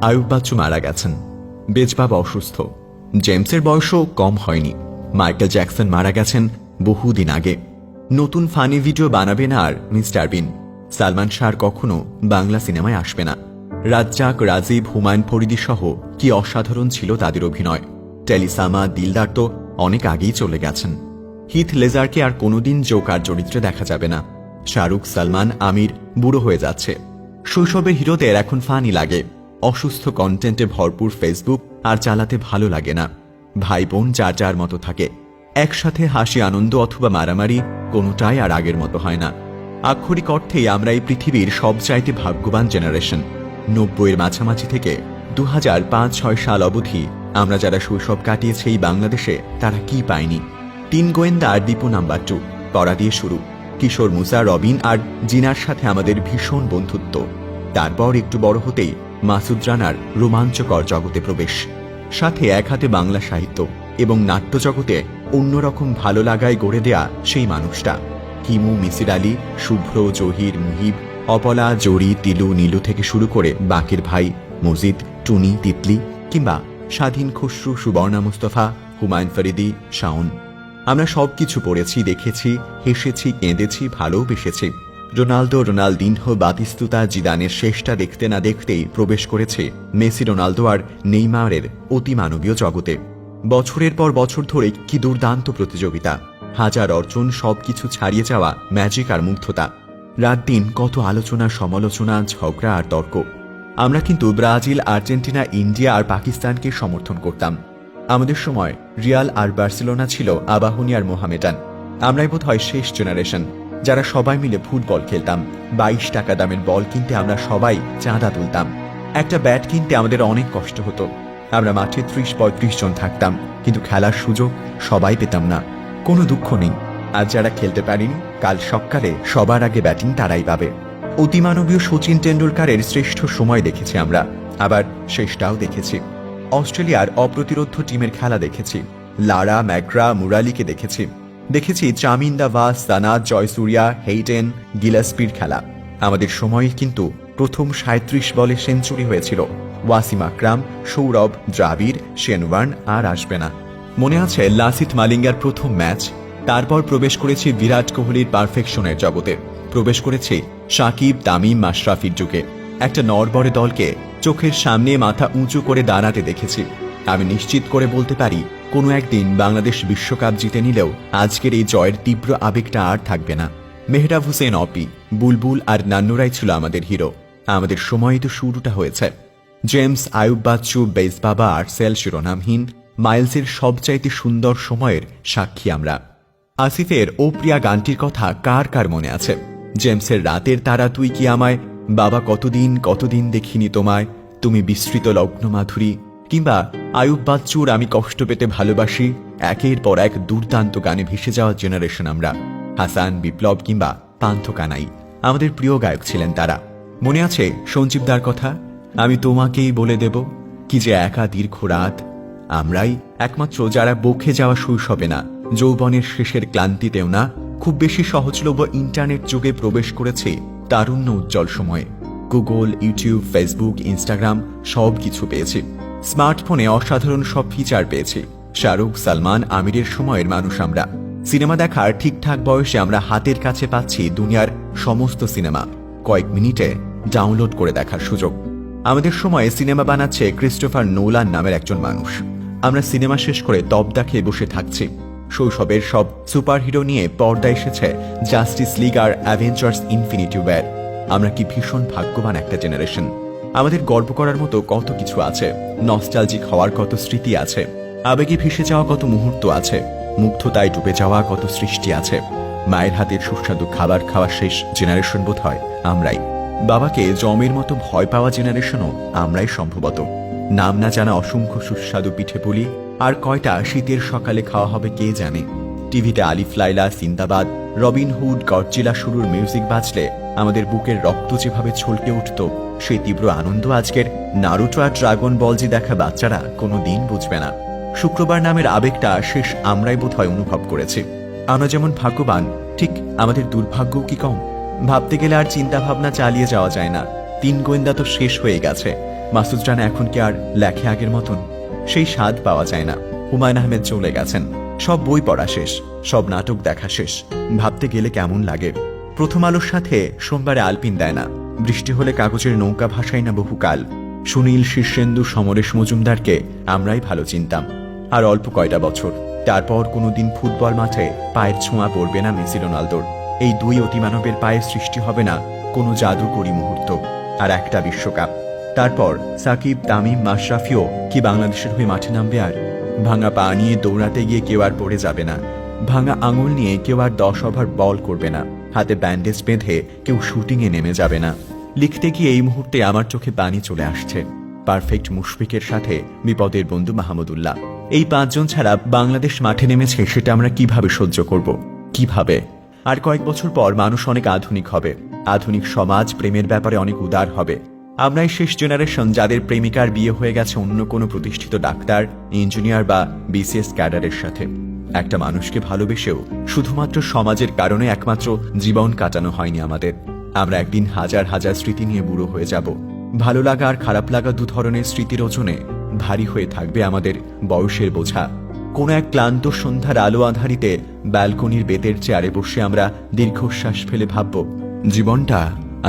আয়ুব বাচ্চু মারা গেছেন, বেজবাবা অসুস্থ, জেমসের বয়সও কম হয়নি, মাইকেল জ্যাকসন মারা গেছেন বহুদিন আগে। নতুন ফানি ভিডিও বানাবে না আর মিস্টার বিন। সালমান শাহ কখনো বাংলা সিনেমায় আসবে না। রাজ্জাক, রাজীব, হুমায়ুন ফরিদি সহ কি অসাধারণ ছিল তাদের অভিনয়। টেলিসামা, দিলদার তো অনেক আগেই চলে গেছেন। হিথ লেজারকে আর কোনোদিন জোকার চরিত্রে দেখা যাবে না। শাহরুখ, সালমান, আমির বুড়ো হয়ে যাচ্ছে। শৈশবের হিরোদের এখন ফানি লাগে। অসুস্থ কন্টেন্টে ভরপুর ফেসবুক আর চালাতে ভালো লাগে না। ভাই বোন যার যার মতো থাকে, একসাথে হাসি, আনন্দ অথবা মারামারি কোনোটাই আর আগের মতো হয় না। আক্ষরিক অর্থেই আমরা এই পৃথিবীর সবচাইতে ভাগ্যবান জেনারেশন। 90-এর মাঝামাঝি থেকে 2005-6 সাল অবধি আমরা যারা শৈশব কাটিয়েছে এই বাংলাদেশে, তারা কি পায়নি? 3 গোয়েন্দা আর দীপু নাম্বার 2 পড়া দিয়ে শুরু। কিশোর, মুসা, রবিন আর জিনার সাথে আমাদের ভীষণ বন্ধুত্ব। তারপর একটু বড় হতেই মাসুদ রানার রোমাঞ্চকর জগতে প্রবেশ, সাথে এক হাতে বাংলা সাহিত্য এবং নাট্য জগতে অন্যরকম ভালো লাগায় গড়ে দেয়া সেই মানুষটা। হিমু, মিসির আলী, শুভ্র, জহির, মুহিব, অপলা, জরি, তিলু, নীলু থেকে শুরু করে বাকের ভাই, মজিদ, টুনি, তিতলি কিংবা স্বাধীন, খুসরু, সুবর্ণা, মুস্তফা, হুমায়ুন ফরিদি, শাওন। আমরা সবকিছু পড়েছি, দেখেছি, হেসেছি, কেঁদেছি, ভালোবেসেছি। রোনালদো, রোনালদিনহো, বাতিস্তুতা, জিদানের শেষটা দেখতে না দেখতেই প্রবেশ করেছে মেসি, রোনালদো আর নেইমারের অতিমানবীয় জগতে। বছরের পর বছর ধরে কি দুর্দান্ত প্রতিযোগিতা, হাজার অর্জন, সবকিছু ছাড়িয়ে যাওয়া ম্যাজিক আর মুগ্ধতা। রাত দিন কত আলোচনা, সমালোচনা, ঝগড়া আর তর্ক। আমরা কিন্তু ব্রাজিল, আর্জেন্টিনা, ইন্ডিয়া আর পাকিস্তানকে সমর্থন করতাম। আমাদের সময় রিয়াল আর বার্সেলোনা ছিল আবাহনী আর মোহামেডান। আমরাই বোধ হয় শেষ জেনারেশন যারা সবাই মিলে ফুটবল খেলতাম। 22 টাকা দামের বল কিনতে আমরা সবাই চাঁদা তুলতাম। একটা ব্যাট কিনতে আমাদের অনেক কষ্ট হতো। আমরা মাঠে 30-35 জন থাকতাম, কিন্তু খেলার সুযোগ সবাই পেতাম না। কোনো দুঃখ নেই, আজ যারা খেলতে পারেনি, কাল সকালে সবার আগে ব্যাটিং তারাই পাবে। অতিমানবীয় সচিন টেন্ডুলকারের শ্রেষ্ঠ সময় দেখেছি আমরা, আবার শেষটাও দেখেছি। অস্ট্রেলিয়ার অপ্রতিরোধ্য টিমের খেলা দেখেছি। লারা, ম্যাগ্রা, মুরালিকে দেখেছি। দেখেছি চামিন্দা ভাস, সানাদ, জয়সুরিয়া, হেইটেন, গিলাসপির খেলা। আমাদের সময় কিন্তু প্রথম 37 বলে সেঞ্চুরি হয়েছিল। ওয়াসিম আকরাম, সৌরভ, দ্রাবিড়, শেনওয়ার্ন আর আসবে না। মনে আছে লাসিথ মালিঙ্গার প্রথম ম্যাচ? তারপর প্রবেশ করেছি বিরাট কোহলির পারফেকশনের জগতে। প্রবেশ করেছি সাকিব, তামিম, মাশরাফির যুগে। একটা নড়বড়ে দলকে চোখের সামনে মাথা উঁচু করে দাঁড়াতে দেখেছি। আমি নিশ্চিত করে বলতে পারি, কোনো একদিন বাংলাদেশ বিশ্বকাপ জিতে নিলেও আজকের এই জয়ের তীব্র আবেগটা আর থাকবে না। মেহরাব হোসেন, অপি, বুলবুল আর নান্নুরাই ছিল আমাদের হিরো। আমাদের সময় তো শুরুটা হয়েছে। জেমস, আয়ুব বাচ্চু, বেজবাবা, আর্সেল, শিরোনামহীন, মাইলসের সবচাইতে সুন্দর সময়ের সাক্ষী আমরা। আসিফের ও প্রিয়া গানটির কথা কার কার মনে আছে? জেমসের রাতের তারা তুই কি আমায়, বাবা কতদিন কতদিন দেখিনি তোমায়, তুমি বিস্তৃত লগ্ন মাধুরী, কিংবা আয়ুব বাচ্চুর আমি কষ্ট পেতে ভালোবাসি। একের পর এক দুর্দান্ত গানে ভেসে যাওয়া জেনারেশন আমরা। হাসান, বিপ্লব কিংবা পান্থ কানাই আমাদের প্রিয় গায়ক ছিলেন তারা। মনে আছে সঞ্জীবদার কথা, আমি তোমাকেই বলে দেব, কি যে একা দীর্ঘ রাত। আমরাই একমাত্র যারা বকে যাওয়া শৈশবে না, যৌবনের শেষের ক্লান্তিতেও না, খুব বেশি সহজলভ্য ইন্টারনেট যুগে প্রবেশ করেছে তারুণ্য উজ্জ্বল সময়ে। গুগল, ইউটিউব, ফেসবুক, ইনস্টাগ্রাম সব কিছু পেয়েছি। স্মার্টফোনে অসাধারণ সব ফিচার পেয়েছি। শাহরুখ, সালমান, আমিরের সময়ের মানুষ আমরা। সিনেমা দেখার ঠিকঠাক বয়সে আমরা হাতের কাছে পাচ্ছি দুনিয়ার সমস্ত সিনেমা, কয়েক মিনিটে ডাউনলোড করে দেখার সুযোগ। আমাদের সময়ে সিনেমা বানাচ্ছে ক্রিস্টোফার নোলান নামের একজন মানুষ। আমরা সিনেমা শেষ করে তবদা খেয়ে বসে থাকছি। শৈশবের সব সুপারহিরো নিয়ে পর্দা এসেছে জাস্টিস লিগ আর অ্যাভেঞ্জার্স ইনফিনিটি ওয়্যার। আমরা কি ভীষণ ভাগ্যবান একটা জেনারেশন। আমাদের গর্ব করার মতো কত কিছু আছে, নস্টালজিক হওয়ার কত স্মৃতি আছে, আবেগে ভেসে যাওয়া কত মুহূর্ত আছে, মুগ্ধতায় ডুবে যাওয়া কত সৃষ্টি আছে। মায়ের হাতের সুস্বাদু খাবার খাওয়া শেষ জেনারেশন বোধ হয় আমরাই। বাবাকে জমের মতো ভয় পাওয়া জেনারেশনও আমরাই সম্ভবত। নাম না জানা অসংখ্য সুস্বাদু পিঠে পুলি আর কয়টা শীতের সকালে খাওয়া হবে কে জানে। টিভিতে আলিফ লাইলা, সিন্দাবাদ, রবিনহুড, গডজিলা শুরুর মিউজিক বাজলে আমাদের বুকের রক্ত যেভাবে ছলকে উঠত, সেই তীব্র আনন্দ আজকের নারুটো আর ড্রাগন বলজি দেখা বাচ্চারা কোনো দিন বুঝবে না। শুক্রবার নামের আবেগটা শেষ আমরাই বোধহয় অনুভব করেছি। আমরা যেমন ভাগ্যবান, ঠিক আমাদের দুর্ভাগ্যও কি কম? ভাবতে গেলে আর চিন্তা ভাবনা চালিয়ে যাওয়া যায় না। 3 গোয়েন্দা তো শেষ হয়ে গেছে। মাসুদ রানা এখন কি আর লেখে আগের মতন? সেই স্বাদ পাওয়া যায় না। হুমায়ুন আহমেদ চলে গেছেন, সব বই পড়া শেষ, সব নাটক দেখা শেষ। ভাবতে গেলে কেমন লাগে। প্রথম আলোর সাথে সোমবারে আলপিন দেয় না, বৃষ্টি হলে কাগজের নৌকা ভাসাই না বহুকাল। সুনীল, শীর্ষেন্দু, সমরেশ মজুমদারকে আমরাই ভালো চিনতাম। আর অল্প কয়টা বছর, তারপর কোনোদিন ফুটবল মাঠে পায়ের ছোঁয়া পড়বে না মেসি রোনালদোর। এই দুই অতিমানবের পায়ে সৃষ্টি হবে না কোনো জাদুকরী মুহূর্ত। আর একটা বিশ্বকাপ, তারপর সাকিব, তামিম, মাশরাফিও কি বাংলাদেশের হয়ে মাঠে নামবে? আর ভাঙা পা নিয়ে দৌড়াতে গিয়ে কেউ আর পড়ে যাবে না, ভাঙা আঙুল নিয়ে কেউ আর 10 ওভার বল করবে না, হাতে ব্যান্ডেজ বেঁধে কেউ শুটিংয়ে নেমে যাবে না। লিখতে গিয়ে এই মুহূর্তে আমার চোখে পানি চলে আসছে। পারফেক্ট মুশফিকের সাথে বিপদের বন্ধু মাহমুদুল্লাহ, এই 5 জন ছাড়া বাংলাদেশ মাঠে নেমেছে, সেটা আমরা কিভাবে সহ্য করব? কিভাবে? আর কয়েক বছর পর মানুষ অনেক আধুনিক হবে, আধুনিক সমাজ প্রেমের ব্যাপারে অনেক উদার হবে। আমরাই শেষ জেনারেশন যাদের প্রেমিকার বিয়ে হয়ে গেছে অন্য কোনো প্রতিষ্ঠিত ডাক্তার, ইঞ্জিনিয়ার বা বিসিএস ক্যাডারের সাথে। একটা মানুষকে ভালোবেসেও শুধুমাত্র সমাজের কারণে একমাত্র জীবন কাটানো হয়নি আমাদের। আমরা একদিন হাজার হাজার স্মৃতি নিয়ে বুড়ো হয়ে যাব। ভালো লাগা আর খারাপ লাগা দু ধরনের স্মৃতির ওজনে ভারী হয়ে থাকবে আমাদের বয়সের বোঝা। কোনো এক ক্লান্ত সন্ধ্যার আলো আঁধারিতে ব্যালকনির বেতের চেয়ারে বসে আমরা দীর্ঘশ্বাস ফেলে ভাবব, জীবনটা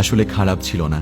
আসলে খারাপ ছিল না।